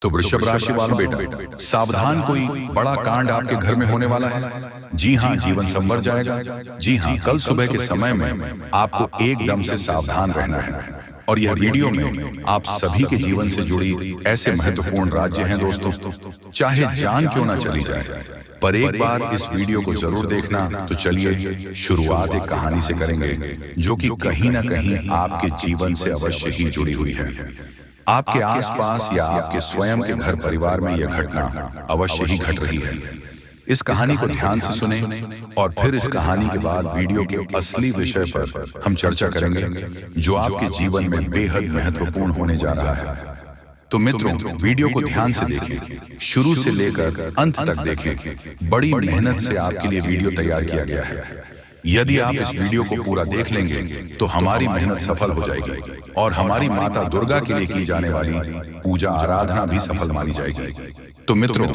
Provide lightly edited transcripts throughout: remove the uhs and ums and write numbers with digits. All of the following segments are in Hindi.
तो वृषभ राशि वालों बेटा, सावधान, कोई बड़ा कांड आपके घर में होने वाला है। जी हाँ, जीवन संवर जाएगा। जी हाँ, कल सुबह के समय में आपको एकदम से सावधान रहना है। और यह वीडियो में आप सभी के जीवन से जुड़ी ऐसे महत्वपूर्ण राज्य हैं दोस्तों, चाहे जान क्यों ना चली जाए, पर एक बार इस वीडियो को जरूर देखना। तो चलिए शुरुआत एक कहानी से करेंगे जो कि कहीं ना कहीं आपके जीवन से अवश्य ही जुड़ी हुई है। आपके आसपास या आपके स्वयं के घर परिवार में यह घटना अवश्य ही घट रही है। इस कहानी को ध्यान से सुने और फिर इस कहानी के बाद वीडियो के असली विषय पर हम चर्चा करेंगे जो आपके जीवन में बेहद महत्वपूर्ण होने जा रहा है। तो मित्रों, वीडियो को ध्यान से देखें, शुरू से लेकर अंत तक देखें। बड़ी मेहनत से आपके लिए वीडियो तैयार किया गया है। यदि आप इस वीडियो को पूरा देख लेंगे तो हमारी मेहनत सफल हो जाएगी और हमारी माता दुर्गा के लिए की जाने वाली पूजा आराधना भी सफल मानी जाएगी। तो मित्रों,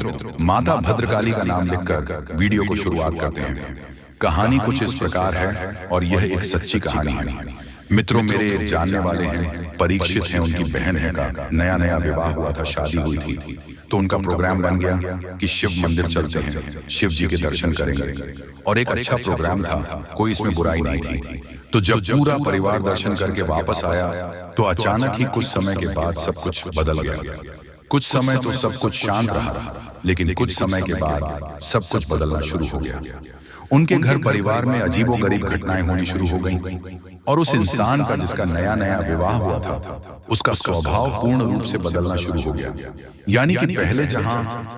माता भद्रकाली का नाम लिखकर वीडियो को शुरुआत करते हैं। कहानी कुछ इस प्रकार है और यह एक सच्ची कहानी है। मित्रों, मेरे एक जानने वाले हैं, परीक्षित हैं, उनकी बहन है का नया विवाह हुआ था, शादी हुई थी। तो उनका प्रोग्राम बन गया कि शिव मंदिर चलते हैं, शिव जी के दर्शन करेंगे। और एक अच्छा प्रोग्राम था, कोई इसमें बुराई नहीं थी। तो जब पूरा परिवार दर्शन करके वापस आया तो अचानक ही कुछ समय के बाद सब कुछ बदल गया। कुछ समय तो सब कुछ शांत रहा, लेकिन कुछ समय के बाद सब कुछ बदलना शुरू हो गया। उनके घर परिवार में अजीबोगरीब घटनाएं होनी शुरू हो गईं और उस इंसान का जिसका नया विवाह हुआ था, उसका स्वभाव पूर्ण रूप से बदलना शुरू हो गया। यानी कि पहले जहां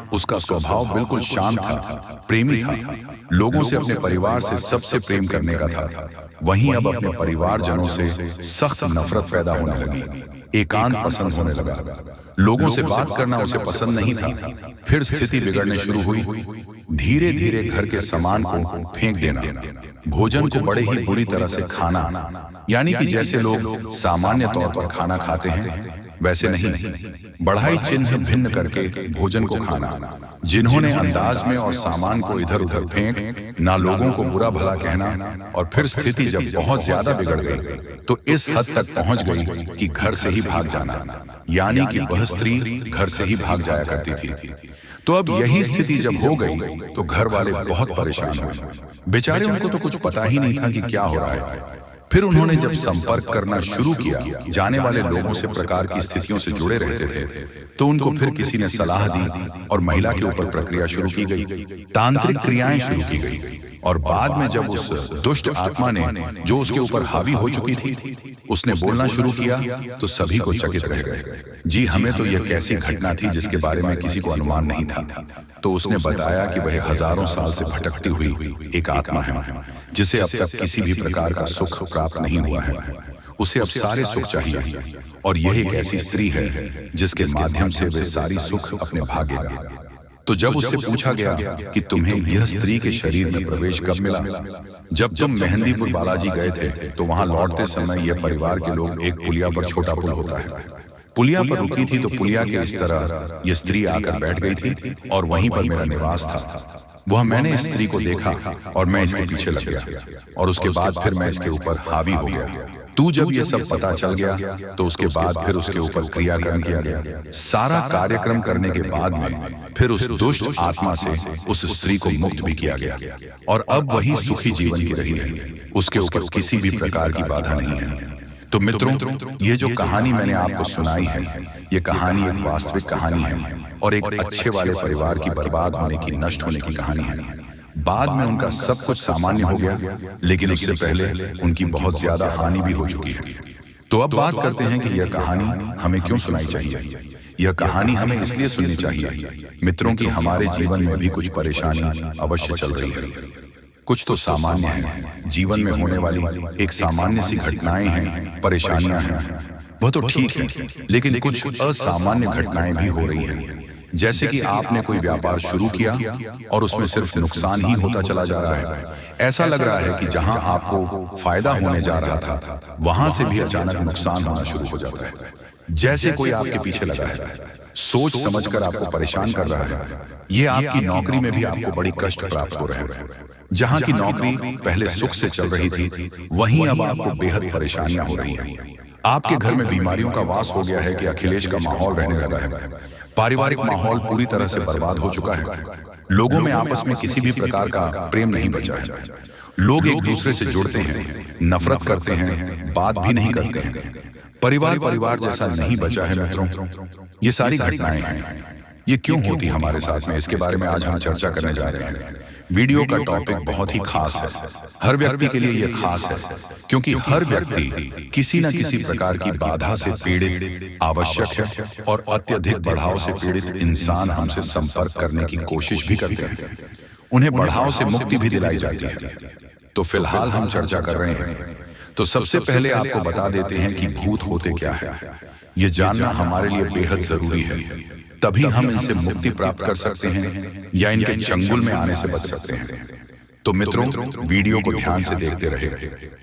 उसका स्वभाव बिल्कुल शांत था, प्रेमी था, लोगों से, अपने परिवार से सबसे प्रेम करने का था, वहीं अब अपने परिवारजनों से सख्त नफरत पैदा होने लगी। एकांत पसंद होने लगा, लोगों से बात करना उसे पसंद नहीं था। फिर स्थिति बिगड़ने शुरू हुई। धीरे धीरे घर के सामान को फेंक देना, भोजन को बड़े ही बुरी तरह से खाना, यानी कि जैसे लोग सामान्य तौर पर खाना खाते हैं वैसे नहीं, बढ़ाई चिन्ह भिन्न करके भोजन को खाना, जिन्होंने अंदाज में और सामान को इधर उधर फेंक, ना लोगों को बुरा भला कहना। और फिर स्थिति जब बहुत ज्यादा बिगड़ गई तो इस हद तक पहुंच गई कि घर से ही भाग जाना, यानी कि वह स्त्री घर से ही भाग जाया करती थी। तो अब यही स्थिति जब हो गई तो घर वाले बहुत परेशान हुए। बेचारे, उनको तो कुछ पता ही नहीं था कि क्या हो रहा है। फिर उन्होंने जब संपर्क करना शुरू किया जाने वाले लोगों से, प्रकार की स्थितियों से जुड़े रहते थे, तो उनको फिर किसी ने सलाह दी और महिला के ऊपर प्रक्रिया शुरू की गई, तांत्रिक क्रियाएं शुरू की गई। और बाद में जब उस दुष्ट आत्मा ने, जो उसके ऊपर हावी हो चुकी थी, उसने बोलना शुरू किया तो सभी को चकित रह गए। जी, हमें तो यह कैसी घटना थी जिसके बारे में किसी को अनुमान नहीं था। तो उसने बताया कि वह हजारों साल से भटकती हुई एक आत्मा है, जिसे अब तक किसी भी प्रकार का सुख प्राप्त नहीं हुआ है। उसे अब सारे सुख चाहिए और यह एक ऐसी स्त्री है जिसके माध्यम से वह सारी सुख अपने भागेगा। तो जब उससे पूछा गया कि तुम्हें यह स्त्री के शरीर में प्रवेश कब मिला, जब तुम मेहंदीपुर बालाजी गए थे तो वहां लौटते समय यह परिवार के लोग, एक पुलिया पर, छोटा पुल होता है, पुलिया पर रुकी थी। तो पुलिया के इस तरह यह स्त्री आकर बैठ गई थी और वहीं पर मेरा निवास था। वह मैंने इस स्त्री को देखा और मैं इसके पीछे लग गया और उसके बाद फिर मैं इसके ऊपर हावी हो गया। तू जब ये सब पता चल गया तो उसके बाद फिर उसके ऊपर क्रियाक्रम किया गया। सारा कार्यक्रम करने के बाद में फिर उस दुष्ट आत्मा से उस स्त्री को मुक्त भी किया गया और अब वही सुखी जीवन जी रही है। उसके ऊपर किसी भी प्रकार की बाधा नहीं है। तो मित्रों, ये जो कहानी मैंने आपको सुनाई है, ये कहानी एक वास्तविक कहानी है और एक अच्छे वाले परिवार की बर्बाद होने की, नष्ट होने की कहानी है। बाद में उनका सब कुछ सामान्य हो गया, लेकिन उससे पहले उनकी बहुत ज्यादा हानि भी हो चुकी है। तो अब बात करते हैं कि यह कहानी हमें क्यों सुनाई चाहिए। यह कहानी हमें इसलिए सुननी चाहिए मित्रों कि हमारे जीवन में भी कुछ परेशानी अवश्य चल रही है। कुछ तो सामान्य है, जीवन में होने वाली एक सामान्य सी घटनाएं हैं, परेशानियां हैं, वह तो ठीक है, लेकिन कुछ असामान्य घटनाएं भी हो रही हैं। जैसे कि आपने कोई व्यापार शुरू किया और उसमें सिर्फ नुकसान ही होता चला जा रहा है। ऐसा लग रहा है कि जहां आपको फायदा होने जा रहा था, वहां से भी अचानक नुकसान होना शुरू हो जाता है। जैसे कोई आपके पीछे लगा है, सोच समझकर आपको परेशान कर रहा है। ये आपकी नौकरी में भी आपको बड़ी कष्ट प्राप्त हो रहे हैं। जहां की नौकरी पहले सुख से चल रही थी, वहीं अब आपको बेहद परेशानियां हो रही हैं। आपके घर में बीमारियों का वास हो गया है कि अखिलेश का माहौल रहने लगा है। पारिवारिक माहौल पूरी तरह से बर्बाद हो चुका है। लोगों में आपस में किसी भी प्रकार का प्रेम नहीं बचा है। लोग एक दूसरे से जुड़ते हैं, नफरत करते हैं, बात भी नहीं करते हैं। परिवार जैसा नहीं बचा है मित्रों। ये सारी घटनाएं हैं, ये क्यों होती हमारे साथ में, इसके बारे में आज हम चर्चा करने जा रहे हैं। वीडियो का टॉपिक बहुत ही खास है। हर व्यक्ति के लिए यह खास है क्योंकि हर व्यक्ति किसी न किसी प्रकार की बाधा से पीड़ित आवश्यक है और अत्यधिक बढ़ाव से पीड़ित इंसान हमसे संपर्क करने की कोशिश भी करते हैं। उन्हें बढ़ाव से मुक्ति भी दिलाई जाती है। तो फिलहाल हम चर्चा कर रहे हैं। तो सबसे पहले आपको बता देते हैं कि भूत होते क्या है। ये जानना हमारे लिए बेहद जरूरी है, तभी हम इनसे मुक्ति प्राप्त कर सकते हैं या इनके चंगुल में आने से बच सकते हैं। तो मित्रों, वीडियो को ध्यान से देखते रहे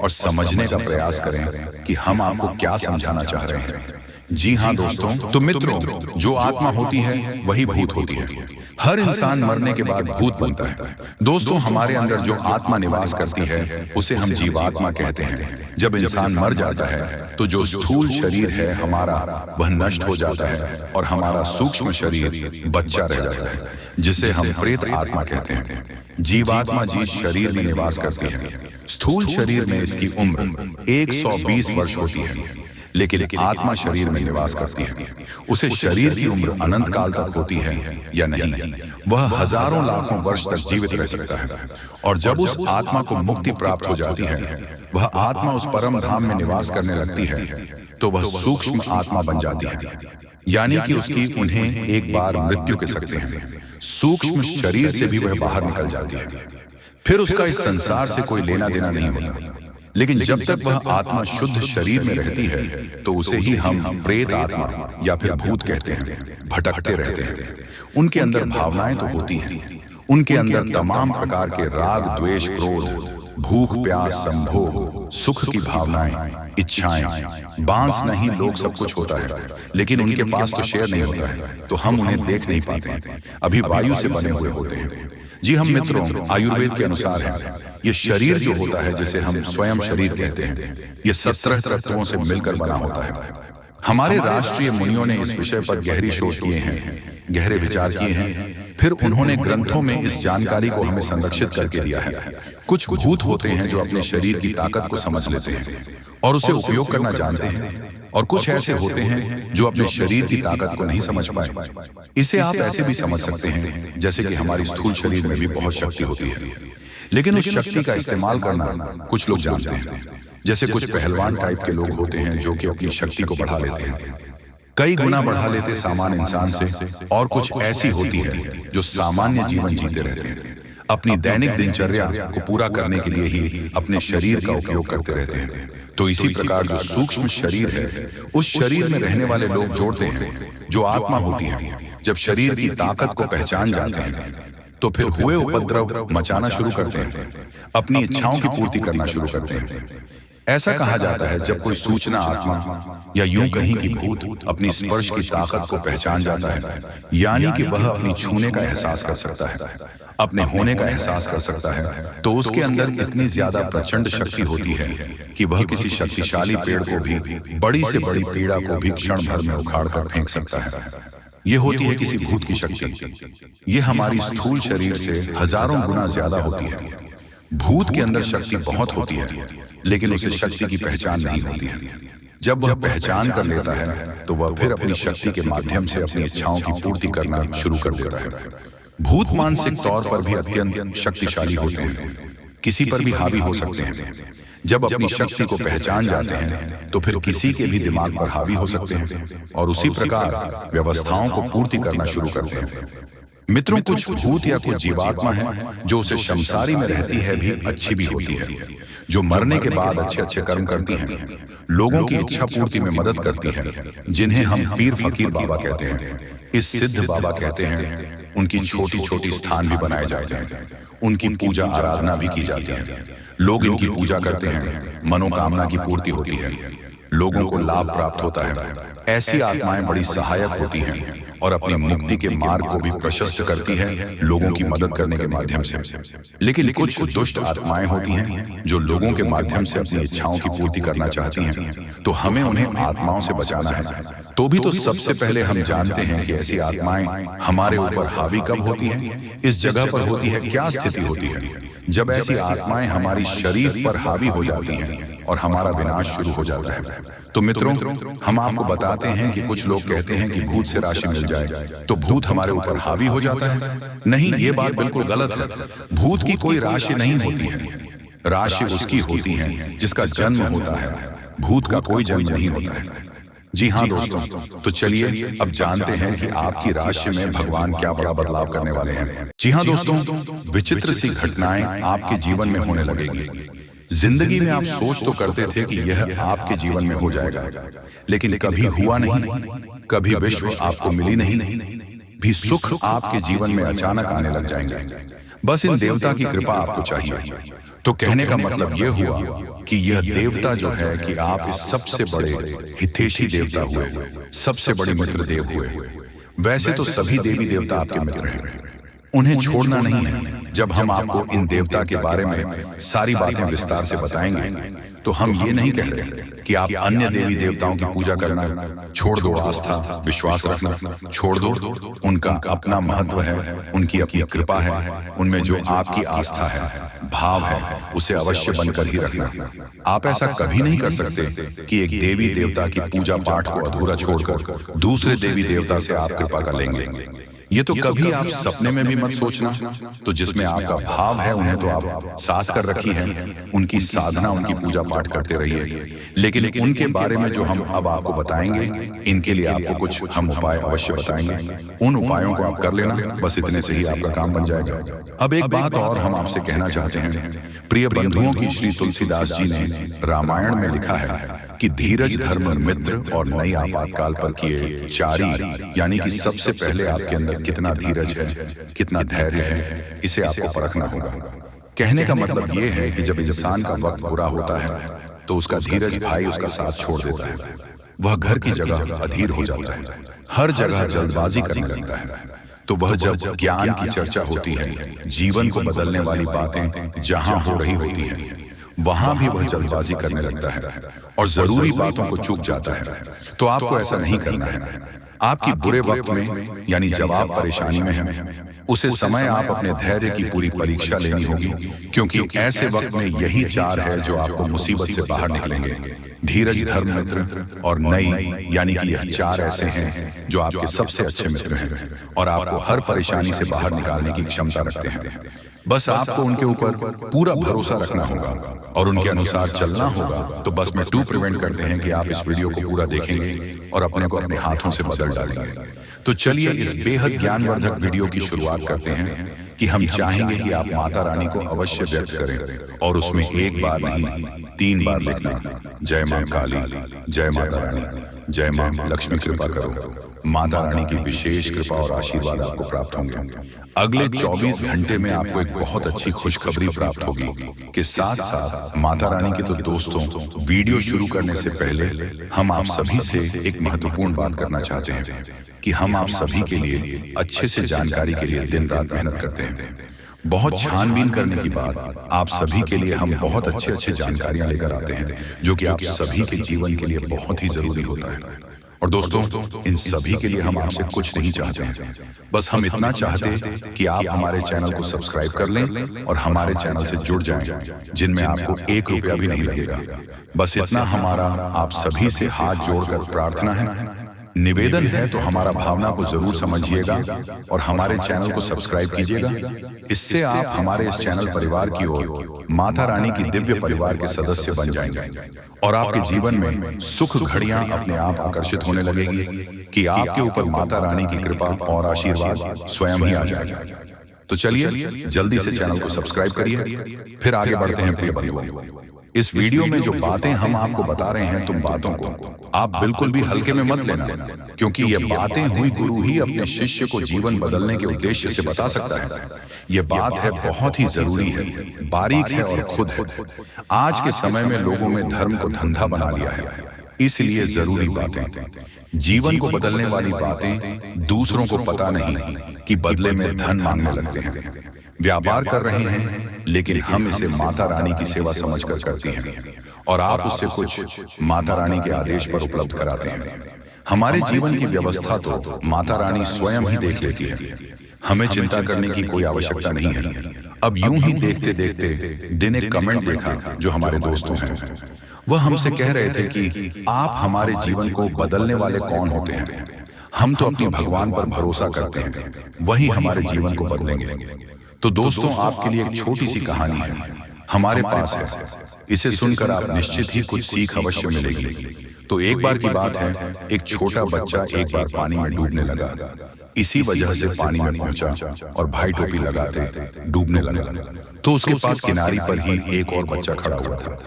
और समझने का प्रयास करें कि हम आपको क्या समझाना चाह रहे हैं। जी हाँ दोस्तों, तो मित्रों, जो आत्मा होती है वही भूत होती है। हर इंसान मरने के बाद भूत बनता है। दोस्तों, हमारे अंदर जो आत्मा निवास करती है उसे हम जीवात्मा कहते हैं। जब इंसान मर जाता है तो जो स्थूल शरीर है हमारा, वह नष्ट हो जाता है और हमारा सूक्ष्म शरीर बच्चा रह जाता है, जिसे हम प्रेत आत्मा कहते हैं। जीवात्मा जिस शरीर में निवास करती है, स्थूल शरीर में इसकी उम्र 120 वर्ष होती है, लेकिन आत्मा शरीर में निवास करती है। उसे शरीर की उम्र अनंत काल तक होती है या नहीं, वह हजारों लाखों वर्ष तक जीवित रह सकता है। और जब उस आत्मा को मुक्ति प्राप्त हो जाती है, वह आत्मा उस परम धाम में निवास करने लगती है, तो वह सूक्ष्म आत्मा बन जाती है, यानी कि उसकी उन्हें एक बार मृत्यु कह सकते हैं। सूक्ष्म शरीर से भी वह बाहर निकल जाती है। फिर उसका इस संसार से कोई लेना देना नहीं होता। लेकिन जब तक वह आत्मा शुद्ध शरीर में रहती है तो उसे ही हम प्रेत आत्मा या फिर भूत कहते हैं। भटकते रहते हैं। उनके अंदर भावनाएं तो होती हैं, उनके अंदर तमाम प्रकार के राग, द्वेष, क्रोध, भूख, प्यास, संभोग, सुख की भावनाएं, इच्छाएं, बांस नहीं लोग सब कुछ होता है, लेकिन उनके पास तो शेर नहीं होता है, तो हम उन्हें देख नहीं पाते, अभी वायु से बने हुए होते हैं। जी हम मित्रों, आयुर्वेद के अनुसार है, ये शरीर जो होता है, जिसे हम स्वयं शरीर कहते हैं, ये 17 तत्वों से मिलकर बना होता है। हमारे राष्ट्रीय मुनियों ने इस विषय पर गहरी शोध किए हैं, गहरे विचार किए हैं। फिर उन्होंने ग्रंथों में इस जानकारी को हमें संरक्षित करके दिया है। कुछ भूत होते हैं जो अपने शरीर की ताकत को समझ लेते हैं और उसे उपयोग करना जानते हैं, और कुछ ऐसे होते हैं जो अपने शरीर की ताकत को नहीं समझ पाए। इसे आप ऐसे भी समझ सकते हैं जैसे कि हमारी स्थूल शरीर में भी बहुत शक्ति होती है, लेकिन उस शक्ति का इस्तेमाल करना कुछ लोग जानते हैं। जैसे कुछ पहलवान टाइप के लोग होते हैं जो कि अपनी शक्ति को बढ़ा लेते हैं, कई गुना बढ़ा लेते सामान्य इंसान से। और कुछ ऐसी होती है जो सामान्य जीवन जीते रहते हैं, अपनी दैनिक दिनचर्या को पूरा करने के लिए ही अपने शरीर का उपयोग करते रहते हैं। तो इसी प्रकार जो सूक्ष्म शरीर है, उस शरीर में रहने वाले लोग जोड़ते हैं जो आत्मा होती है। जब शरीर की ताकत को पहचान जाते हैं तो फिर हुए उपद्रव मचाना शुरू करते हैं, अपनी इच्छाओं की पूर्ति करना शुरू करते हैं। ऐसा कहा जाता है जब कोई सूचना आत्मा या यूं कहीं कि भूत अपनी स्पर्श की ताकत को पहचान जाता है, यानी कि वह अपनी छूने का एहसास कर सकता है, अपने होने का एहसास कर सकता है, तो उसके अंदर इतनी ज्यादा प्रचंड शक्ति होती है कि वह किसी शक्तिशाली पेड़ को भी, बड़ी से बड़ी पीड़ा को भी क्षण भर में उखाड़ कर फेंक सकता है। ये होती है किसी भूत की शक्ति। ये हमारी स्थूल शरीर से हजारों गुना ज्यादा होती है। भूत के अंदर शक्ति बहुत होती है, लेकिन उसे शक्ति की पहचान नहीं होती है। जब वह पहचान कर लेता है तो वह फिर अपनी शक्ति के माध्यम से अपनी इच्छाओं की पूर्ति करना शुरू कर देता है। भूत मानसिक तौर पर भी अत्यंत शक्तिशाली होते हैं, किसी पर भी हावी हो सकते हैं। जब अपनी शक्ति को पहचान जाते हैं तो फिर किसी के भी दिमाग पर हावी हो सकते हैं और उसी प्रकार व्यवस्थाओं को पूर्ति करना शुरू करते हैं। मित्रों, कुछ भूत या कुछ जीवात्मा है जो उसे शमसारी में रहती है भी अच्छी भी होती है, जो मरने के बाद अच्छे अच्छे कर्म करती हैं, लोगों की इच्छा पूर्ति में मदद करती है, जिन्हें हम पीर फकीर बाबा कहते हैं, इस सिद्ध बाबा कहते हैं। उनकी छोटी छोटी स्थान भी बनाए जाते हैं, उनकी पूजा आराधना भी की जाती है। लोग इनकी पूजा करते हैं, मनोकामना की पूर्ति होती है, लोगों को लाभ प्राप्त होता है। ऐसी आत्माएं बड़ी सहायक होती हैं और अपनी मुक्ति के मार्ग को भी प्रशस्त करती है लोगों की मदद करने के माध्यम से। लेकिन कुछ दुष्ट आत्माएं होती हैं जो लोगों के माध्यम से अपनी इच्छाओं की पूर्ति करना चाहती हैं, तो हमें उन्हें आत्माओं से बचाना है। तो भी तो सबसे पहले हम जानते हैं कि ऐसी आत्माएं हमारे ऊपर हावी कब होती हैं, इस जगह पर होती है, क्या स्थिति होती है। जब ऐसी आत्माएं हमारी शरीर पर हावी हो जाती हैं और हमारा विनाश शुरू हो जाता है। तो मित्रों, हम आपको बताते हैं कि कुछ लोग कहते हैं कि भूत से राशि मिल जाए तो भूत हमारे ऊपर हावी हो जाता है। नहीं, ये बात बिल्कुल गलत है। भूत की कोई राशि नहीं होती है, राशि उसकी होती है जिसका जन्म होता है। भूत का कोई जन्म नहीं होता है। जी हाँ दोस्तों, तो चलिए अब जानते हैं कि आपकी राशि में भगवान क्या बड़ा बदलाव करने वाले हैं। जी हाँ दोस्तों, विचित्र सी घटनाएं आपके जीवन में होने लगेगी। जिंदगी में आप सोच तो करते थे कि यह आपके जीवन में हो जाएगा, लेकिन कभी हुआ नहीं। कभी विश्व आपको मिली नहीं, भी सुख आपके जीवन में अचानक आने लग जाएंगे। बस इन देवता की कृपा आपको चाहिए। तो कहने का मतलब यह हुआ कि यह देवता जो है कि आप इस सबसे बड़े हितैषी देवता हुए, सबसे बड़े मित्र देव हुए। वैसे तो सभी देवी देवता आपके मित्र हैं, उन्हें छोड़ना नहीं है। जब हम आपको इन देवता के बारे में सारी बातें विस्तार से बताएंगे तो हम ये नहीं कह रहे कि आप अन्य देवी देवताओं की पूजा करना छोड़ दो, आस्था विश्वास रखना छोड़ दो। उनका अपना महत्व है, उनकी अपनी कृपा है, उनमें जो आपकी आस्था है, भाव है, उसे अवश्य बनकर ही रखना। आप ऐसा कभी नहीं कर सकते कि एक देवी देवता की पूजा पाठ को अधूरा छोड़कर दूसरे देवी देवता से आप कृपा कर लेंगे। ये तो कभी आप सपने में भी मत सोचना। तो जिसमें आपका भाव है उन्हें तो आप साथ कर रखी है, उनकी साधना, उनकी पूजा पाठ करते रहिए। लेकिन उनके बारे में जो हम अब आपको बताएंगे, इनके लिए आपको कुछ हम उपाय अवश्य बताएंगे। उन उपायों को आप कर लेना, बस इतने से ही आपका काम बन जाएगा। अब एक बात और हम आपसे कहना चाहते हैं, प्रिय बंधुओं की श्री तुलसीदास जी ने रामायण में लिखा है कि धीरज धर्म मित्र और नई आपातकाल पर किए चारी, यानी कि सबसे पहले आपके अंदर कितना धीरज है, कितना धैर्य है, इसे आपको परखना होगा। कहने का मतलब ये है कि जब इंसान का वक्त बुरा होता है तो उसका धीरज भाई उसका साथ छोड़ देता है। वह घर की जगह अधीर हो जाता है, हर जगह जल्दबाजी करने लगता है। तो वह जब ज्ञान की चर्चा होती है, जीवन को बदलने वाली बातें जहां हो रही होती हैं, वहां भी वह जल्दबाजी करने लगता है और जरूरी बातों को चूक जाता है। तो आपको ऐसा नहीं करना है। आपकी बुरे वक्त में, यानी जब आप परेशानी में हैं, उसे समय आप अपने धैर्य की पूरी परीक्षा लेनी होगी, क्योंकि ऐसे वक्त में यही चार है जो आपको मुसीबत से बाहर निकलेंगे। धीरज, धर्म, मित्र और नई, यानी कि यह चार ऐसे हैं जो आपके सबसे अच्छे मित्र हैं और आपको हर परेशानी से बाहर निकालने की क्षमता रखते हैं। बस आपको उनके ऊपर पूरा भरोसा रखना होगा और उनके अनुसार चलना होगा। तो बस में टू प्रिवेंट करते हैं कि आप इस वीडियो को पूरा देखेंगे और अपने को अपने हाथों से बदल डालेंगे। तो चलिए इस बेहद ज्ञानवर्धक वीडियो की शुरुआत करते हैं कि हम चाहेंगे कि आप माता रानी को अवश्य व्यक्त करें और उसमें एक बार नहीं 3 बार लिखना, जय मां काली, जय माता रानी, जय मां लक्ष्मी, कृपा करो। माता रानी की विशेष कृपा और आशीर्वाद आपको प्राप्त होंगे। अगले 24 घंटे में आपको एक बहुत अच्छी खुशखबरी प्राप्त होगी कि साथ साथ माता रानी के तो दोस्तों, वीडियो शुरू करने से पहले हम आप सभी से एक महत्वपूर्ण बात करना चाहते हैं कि हम आप सभी के लिए अच्छे से जानकारी के लिए दिन रात मेहनत करते हैं। बहुत छानबीन करने की बाद आप सभी के लिए हम बहुत अच्छे जानकारियां लेकर आते हैं जो कि आप सभी के जीवन के लिए बहुत ही जरूरी होता है। और दोस्तों, इन सभी के लिए हम आपसे कुछ नहीं चाहते हैं, बस हम इतना चाहते हैं कि आप हमारे चैनल को सब्सक्राइब कर लें और हमारे चैनल से जुड़ जाएं, जिनमें आपको 1 रुपया भी नहीं लगेगा। बस इतना हमारा आप सभी से हाथ जोड़कर प्रार्थना है, निवेदन है। तो हमारा भावना को जरूर समझिएगा और हमारे चैनल को सब्सक्राइब कीजिएगा। इससे आप हमारे इस चैनल परिवार की ओर माता रानी की दिव्य परिवार के सदस्य बन जाएंगे और आपके जीवन में सुख घड़ियां अपने आप आकर्षित होने लगेगी कि आपके ऊपर माता रानी की कृपा और आशीर्वाद स्वयं ही आ जाएगा। तो चलिए जल्दी से चैनल को सब्सक्राइब करिए, फिर आगे बढ़ते हैं प्रिय बंधुओं। इस वीडियो में जो बातें हम आपको बता रहे हैं, तुम बातों को आप बिल्कुल भी हल्के में मत लेना, क्योंकि ये बातें हुई गुरु ही अपने शिष्य को जीवन बदलने के उद्देश्य से बता सकता है। ये बात है बहुत ही जरूरी है, बारीक है और खुद है। आज के समय में लोगों में धर्म को धंधा बना लिया है, इसलिए जरूरी बातें जीवन को बदलने वाली बातें दूसरों को पता नहीं कि बदले में धन मांगने लगते हैं। व्यापार कर रहे हैं लेकिन हम इसे माता रानी की सेवा समझकर करते हैं और आप उससे कुछ माता रानी के आदेश पर उपलब्ध कराते हैं। हमारे जीवन की व्यवस्था तो माता रानी स्वयं ही देख लेती है, हमें चिंता करने की कोई आवश्यकता नहीं है। अब यूं ही देखते देखते दिन एक कमेंट देखा जो हमारे दोस्तों हैं। वह हमसे कह रहे थे कि आप हमारे जीवन को बदलने वाले कौन होते हैं? हम तो अपने भगवान पर भरोसा करते हैं, वही हमारे जीवन को बदलेंगे। तो दोस्तों, आपके लिए एक छोटी सी कहानी है हमारे पास है। इसे सुनकर आप निश्चित ही कुछ सीख अवश्य मिलेगी। तो एक बार की बात है, एक छोटा बच्चा एक बार पानी में डूबने लगा। इसी वजह से पानी में पहुंचा और भाई टोपी लगाते डूबने लगा। तो उसके पास किनारे पर ही एक और बच्चा खड़ा हुआ था।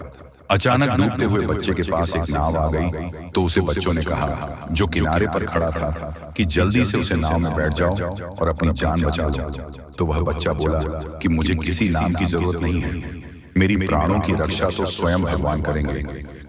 अचानक डूबते हुए बच्चे के पास एक नाव आ गई। तो उसे बच्चों ने कहा, जो किनारे पर खड़ा था, कि जल्दी से उसे नाव में बैठ जाओ और अपनी जान बचा लो। तो वह बच्चा बोला कि मुझे किसी नाम की जरूरत नहीं है, मेरी प्राणों की रक्षा तो स्वयं भगवान करेंगे,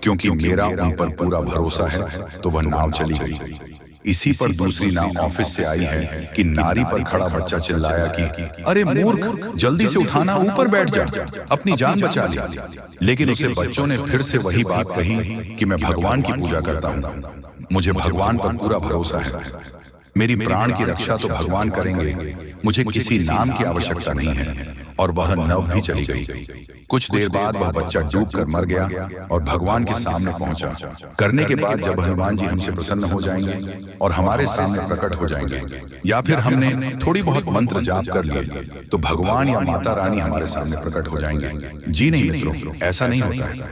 क्योंकि मेरा उन पर पूरा भरोसा है। तो वह नाव चली गई। इसी पर दूसरी नाव ऑफिस से आई है कि नारी पर खड़ा बच्चा चिल्लाया कि अरे मूर्ख, जल्दी से उठाना, ऊपर बैठ जा, अपनी जान बचा ले। लेकिन उसे बच्चों ने फिर से वही बात कही कि मैं भगवान की पूजा करता हूँ, मुझे भगवान पर पूरा भरोसा है, मेरी प्राण की रक्षा तो भगवान करेंगे, मुझे किसी नाम की आवश्यकता नहीं है। और वह नाव भी चली गई। कुछ देर बाद वह बच्चा डूबकर मर गया और भगवान के सामने पहुंचा। करने के बाद जब हनुमान जी हमसे प्रसन्न हो जाएंगे और हमारे सामने प्रकट हो जाएंगे, या फिर हमने थोड़ी बहुत मंत्र जाप कर लिए, तो भगवान या माता रानी हमारे सामने प्रकट हो जाएंगे। जी नहीं मित्रों, ऐसा नहीं होता है।